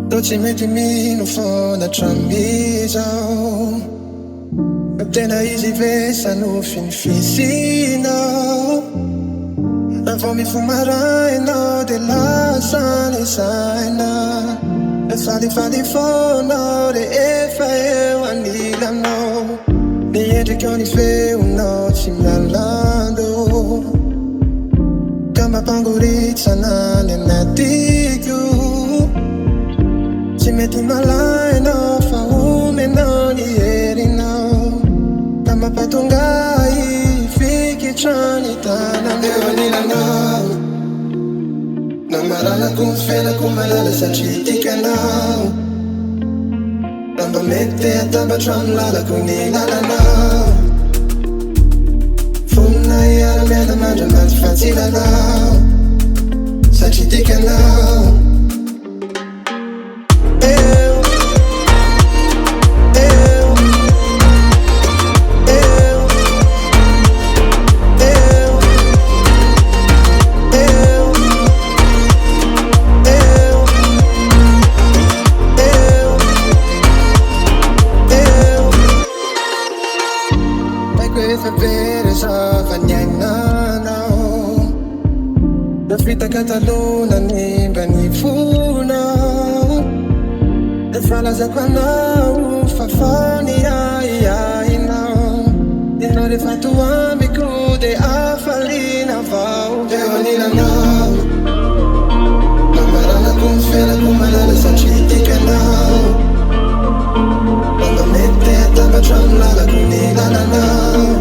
Tô tsy mety mino fonatra amizao, tena izy ve sa nofiny fisinao. Vao mifomara enao de lasa ny saina, falifaly fonao de efa eo anilanao. Niendrika ao ny feonao tsy mialando, ka mampangoritsana ny anatiko. Tsy mety malainao fa omenao ny herinao, ka mampatonga ifikitrany tanana. Eo anilanao, namaranako ny fiainako malala satria tikanao. Mba mety atambatra amin'ny lalako ny lalanao. Fonina iara-miala mandramandry fa tsy lalao, satria tikanao. Nafitaka talona ny mba ny fonao, falazako anao fa fany aiainao. Ianao rehefa toamiko de afaliana avao. Eo anilanao, namaranako ny fiainako malala satria tikanao. Mba mety atambatra amin'ny lalako ny lalanao.